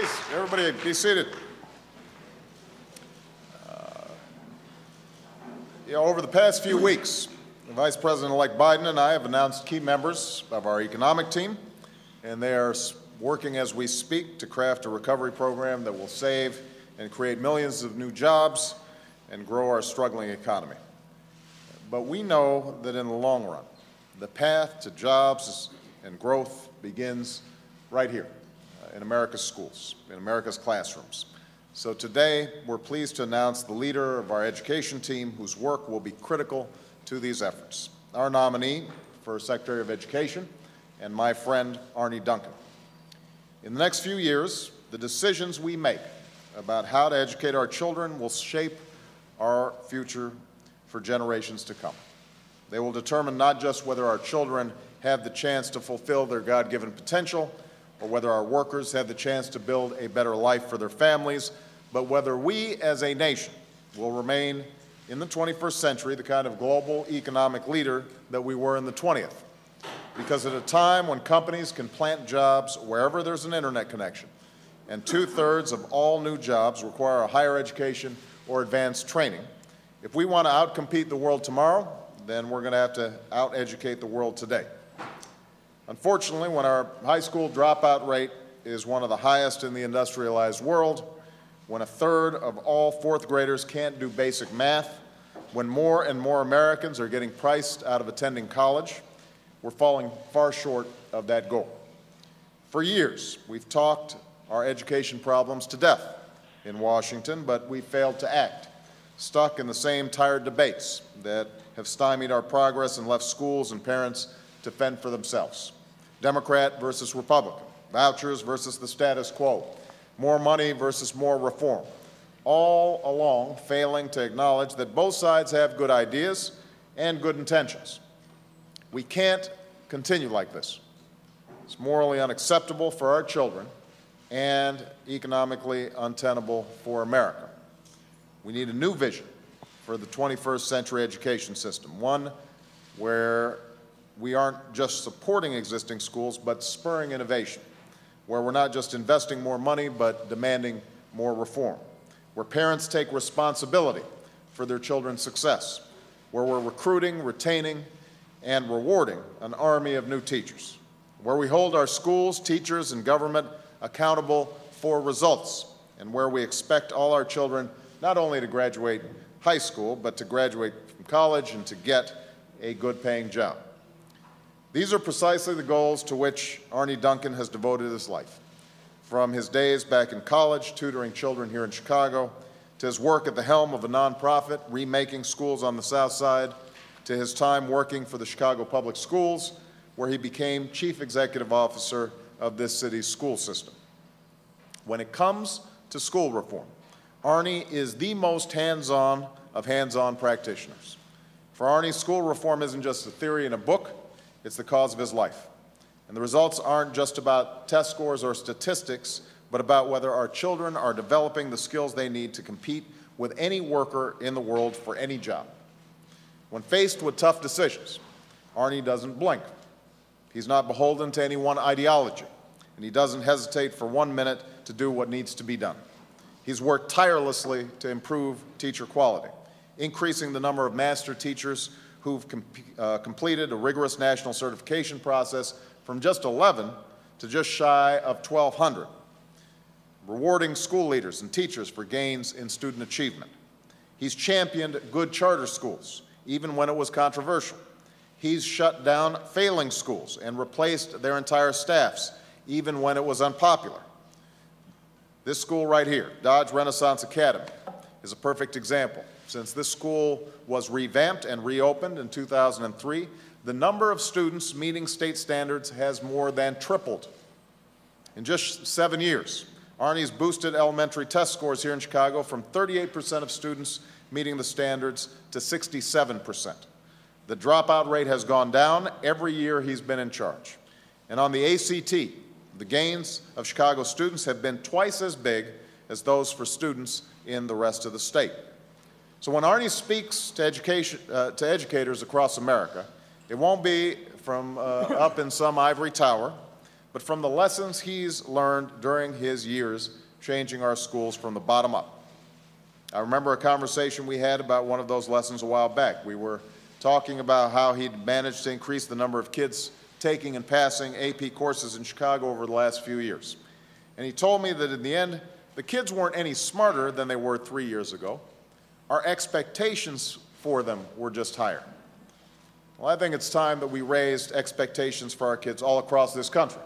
Please, everybody be seated. Over the past few weeks, Vice President-elect Biden and I have announced key members of our economic team, and they are working as we speak to craft a recovery program that will save and create millions of new jobs and grow our struggling economy. But we know that in the long run, the path to jobs and growth begins right here in America's schools, in America's classrooms. So today, we're pleased to announce the leader of our education team whose work will be critical to these efforts, our nominee for Secretary of Education and my friend Arne Duncan. In the next few years, the decisions we make about how to educate our children will shape our future for generations to come. They will determine not just whether our children have the chance to fulfill their God-given potential, or whether our workers have the chance to build a better life for their families, but whether we as a nation will remain in the 21st century the kind of global economic leader that we were in the 20th. Because at a time when companies can plant jobs wherever there's an internet connection, and 2/3 of all new jobs require a higher education or advanced training, if we want to outcompete the world tomorrow, then we're going to have to out-educate the world today. Unfortunately, when our high school dropout rate is one of the highest in the industrialized world, when 1/3 of all fourth graders can't do basic math, when more and more Americans are getting priced out of attending college, we're falling far short of that goal. For years, we've talked our education problems to death in Washington, but we failed to act, stuck in the same tired debates that have stymied our progress and left schools and parents to fend for themselves. Democrat versus Republican, vouchers versus the status quo, more money versus more reform, all along failing to acknowledge that both sides have good ideas and good intentions. We can't continue like this. It's morally unacceptable for our children and economically untenable for America. We need a new vision for the 21st century education system, one where we aren't just supporting existing schools, but spurring innovation, where we're not just investing more money, but demanding more reform, where parents take responsibility for their children's success, where we're recruiting, retaining, and rewarding an army of new teachers, where we hold our schools, teachers, and government accountable for results, and where we expect all our children not only to graduate high school, but to graduate from college and to get a good-paying job. These are precisely the goals to which Arne Duncan has devoted his life, from his days back in college tutoring children here in Chicago, to his work at the helm of a nonprofit remaking schools on the South Side, to his time working for the Chicago Public Schools, where he became Chief Executive Officer of this city's school system. When it comes to school reform, Arne is the most hands-on of hands-on practitioners. For Arne, school reform isn't just a theory in a book, it's the cause of his life. And the results aren't just about test scores or statistics, but about whether our children are developing the skills they need to compete with any worker in the world for any job. When faced with tough decisions, Arne doesn't blink. He's not beholden to any one ideology, and he doesn't hesitate for 1 minute to do what needs to be done. He's worked tirelessly to improve teacher quality, increasing the number of master teachers who've completed a rigorous national certification process from just 11 to just shy of 1,200, rewarding school leaders and teachers for gains in student achievement. He's championed good charter schools, even when it was controversial. He's shut down failing schools and replaced their entire staffs, even when it was unpopular. This school right here, Dodge Renaissance Academy, is a perfect example. Since this school was revamped and reopened in 2003, the number of students meeting state standards has more than tripled. In just 7 years, Arne's boosted elementary test scores here in Chicago from 38% of students meeting the standards to 67%. The dropout rate has gone down every year he's been in charge. And on the ACT, the gains of Chicago students have been twice as big as those for students in the rest of the state. So when Arne speaks to educators across America, it won't be from up in some ivory tower, but from the lessons he's learned during his years changing our schools from the bottom up. I remember a conversation we had about one of those lessons a while back. We were talking about how he'd managed to increase the number of kids taking and passing AP courses in Chicago over the last few years. And he told me that in the end, the kids weren't any smarter than they were 3 years ago. Our expectations for them were just higher. Well, I think it's time that we raised expectations for our kids all across this country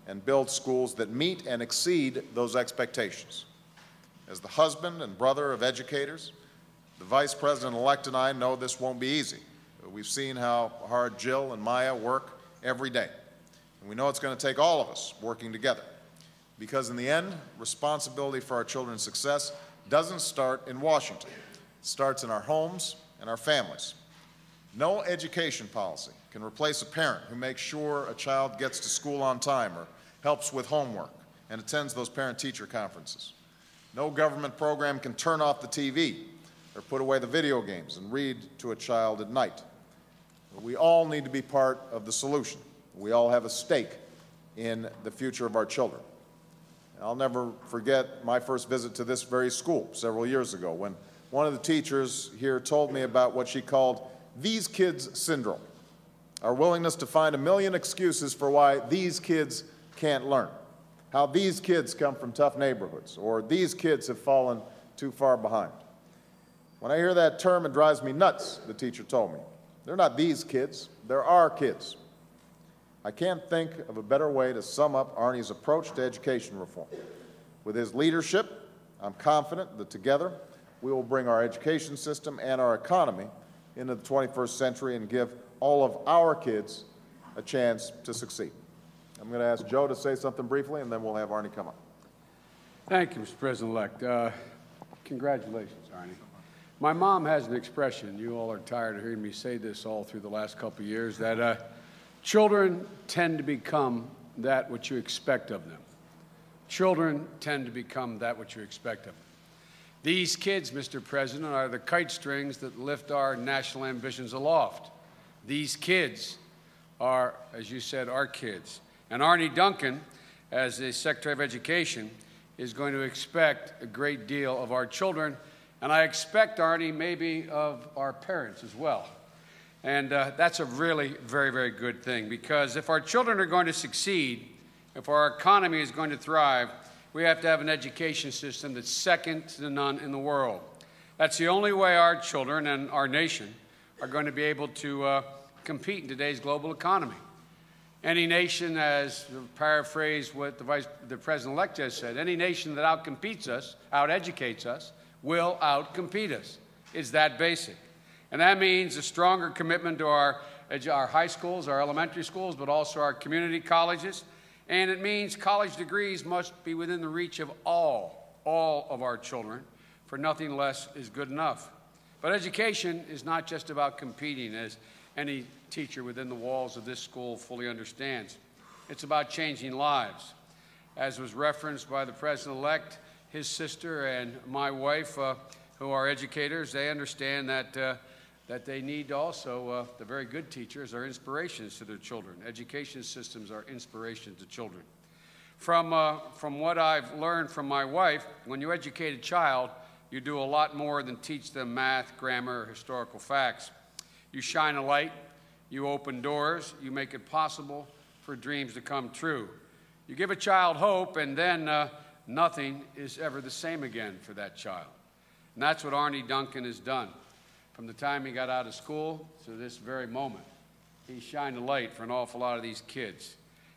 and build schools that meet and exceed those expectations. As the husband and brother of educators, the Vice President-elect and I know this won't be easy. We've seen how hard Jill and Maya work every day. And we know it's going to take all of us working together. Because in the end, responsibility for our children's success doesn't start in Washington. It starts in our homes and our families. No education policy can replace a parent who makes sure a child gets to school on time or helps with homework and attends those parent-teacher conferences. No government program can turn off the TV or put away the video games and read to a child at night. But we all need to be part of the solution. We all have a stake in the future of our children. And I'll never forget my first visit to this very school several years ago when one of the teachers here told me about what she called "these kids syndrome," our willingness to find a million excuses for why these kids can't learn, how these kids come from tough neighborhoods, or these kids have fallen too far behind. When I hear that term, it drives me nuts, the teacher told me. They're not these kids, they're our kids. I can't think of a better way to sum up Arne's approach to education reform. With his leadership, I'm confident that together we will bring our education system and our economy into the 21st century and give all of our kids a chance to succeed. I'm going to ask Joe to say something briefly, and then we'll have Arne come up. Thank you, Mr. President-elect. Congratulations, Arne. My mom has an expression, you all are tired of hearing me say this all through the last couple of years, that children tend to become that which you expect of them. Children tend to become that which you expect of them. These kids, Mr. President, are the kite strings that lift our national ambitions aloft. These kids are, as you said, our kids. And Arne Duncan, as the Secretary of Education, is going to expect a great deal of our children, and I expect, Arne, maybe of our parents as well. And that's a really very, very good thing, because if our children are going to succeed, if our economy is going to thrive, we have to have an education system that's second to none in the world. That's the only way our children and our nation are going to be able to compete in today's global economy. Any nation, as to paraphrase what the President-elect just said, any nation that outcompetes us, out-educates us, will out-compete us. It's that basic. And that means a stronger commitment to our high schools, our elementary schools, but also our community colleges. And it means college degrees must be within the reach of all of our children, for nothing less is good enough. But education is not just about competing, as any teacher within the walls of this school fully understands. It's about changing lives. As was referenced by the President-elect, his sister and my wife, who are educators, they understand that they need also, the very good teachers are inspirations to their children. Education systems are inspiration to children. From what I've learned from my wife, when you educate a child, you do a lot more than teach them math, grammar, or historical facts. You shine a light, you open doors, you make it possible for dreams to come true. You give a child hope, and then nothing is ever the same again for that child. And that's what Arne Duncan has done. From the time he got out of school to this very moment, he's shined a light for an awful lot of these kids.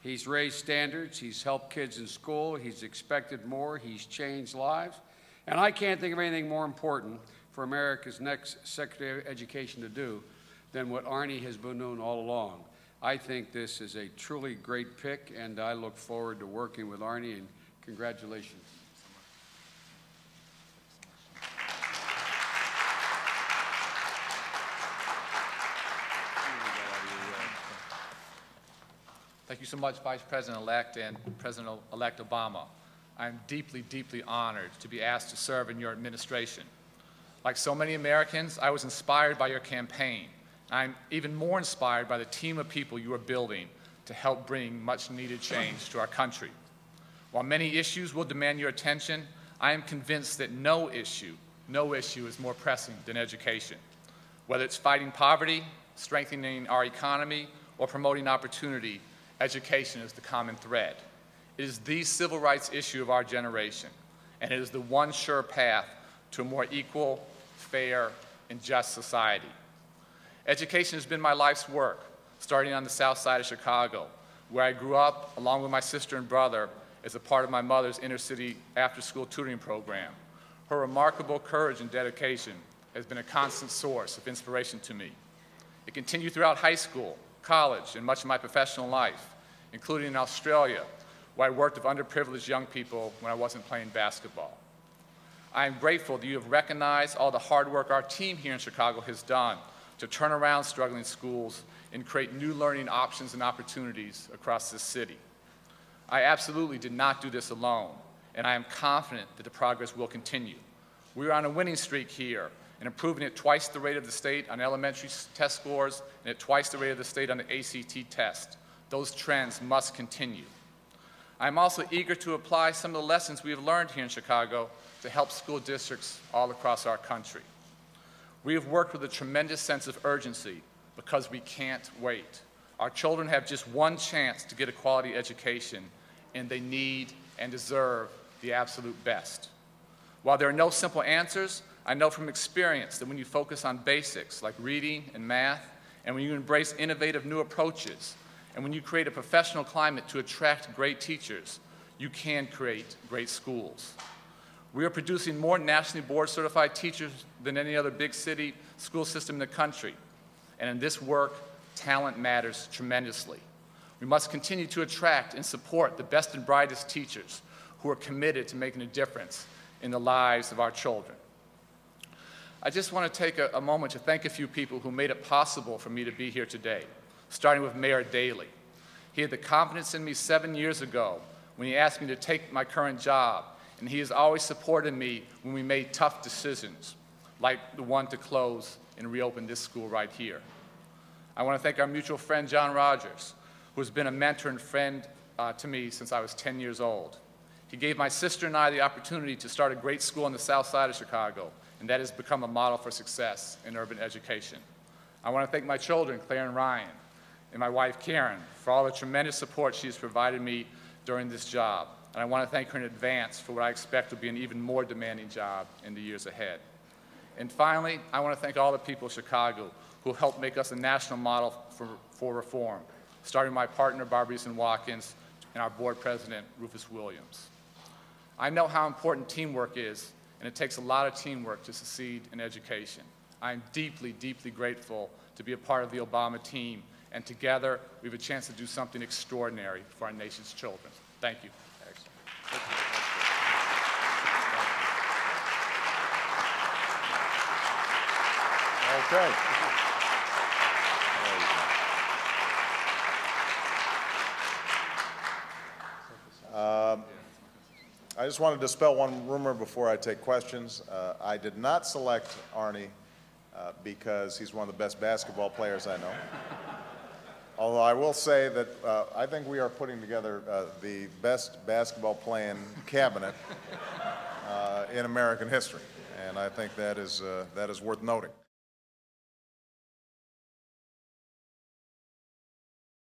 He's raised standards, he's helped kids in school, he's expected more, he's changed lives. And I can't think of anything more important for America's next Secretary of Education to do than what Arne has been doing all along. I think this is a truly great pick, and I look forward to working with Arne, and congratulations. Thank you so much, Vice President-elect and President-elect Obama. I'm deeply, deeply honored to be asked to serve in your administration. Like so many Americans, I was inspired by your campaign. I'm even more inspired by the team of people you are building to help bring much-needed change to our country. While many issues will demand your attention, I am convinced that no issue is more pressing than education. Whether it's fighting poverty, strengthening our economy, or promoting opportunity, education is the common thread. It is the civil rights issue of our generation, and it is the one sure path to a more equal, fair, and just society. Education has been my life's work, starting on the south side of Chicago, where I grew up along with my sister and brother as a part of my mother's inner-city after-school tutoring program. Her remarkable courage and dedication has been a constant source of inspiration to me. It continued throughout high school, college, and much of my professional life, including in Australia, where I worked with underprivileged young people when I wasn't playing basketball. I am grateful that you have recognized all the hard work our team here in Chicago has done to turn around struggling schools and create new learning options and opportunities across this city. I absolutely did not do this alone, and I am confident that the progress will continue. We are on a winning streak here and improving at twice the rate of the state on elementary test scores and at twice the rate of the state on the ACT test. Those trends must continue. I am also eager to apply some of the lessons we have learned here in Chicago to help school districts all across our country. We have worked with a tremendous sense of urgency because we can't wait. Our children have just one chance to get a quality education, and they need and deserve the absolute best. While there are no simple answers, I know from experience that when you focus on basics like reading and math, and when you embrace innovative new approaches, and when you create a professional climate to attract great teachers, you can create great schools. We are producing more nationally board-certified teachers than any other big city school system in the country. And in this work, talent matters tremendously. We must continue to attract and support the best and brightest teachers who are committed to making a difference in the lives of our children. I just want to take a moment to thank a few people who made it possible for me to be here today, starting with Mayor Daley. He had the confidence in me 7 years ago when he asked me to take my current job, and he has always supported me when we made tough decisions, like the one to close and reopen this school right here. I want to thank our mutual friend, John Rogers, who has been a mentor and friend to me since I was 10 years old. He gave my sister and I the opportunity to start a great school on the south side of Chicago, and that has become a model for success in urban education. I want to thank my children, Claire and Ryan, and my wife, Karen, for all the tremendous support she has provided me during this job. And I want to thank her in advance for what I expect will be an even more demanding job in the years ahead. And finally, I want to thank all the people of Chicago who have helped make us a national model for reform, starting with my partner, Barbara Easton Watkins, and our board president, Rufus Williams. I know how important teamwork is, and it takes a lot of teamwork to succeed in education. I am deeply, deeply grateful to be a part of the Obama team, and together we have a chance to do something extraordinary for our nation's children. Thank you. Okay. I just want to dispel one rumor before I take questions. I did not select Arne because he's one of the best basketball players I know. Although I will say that I think we are putting together the best basketball playing cabinet in American history, and I think that is worth noting.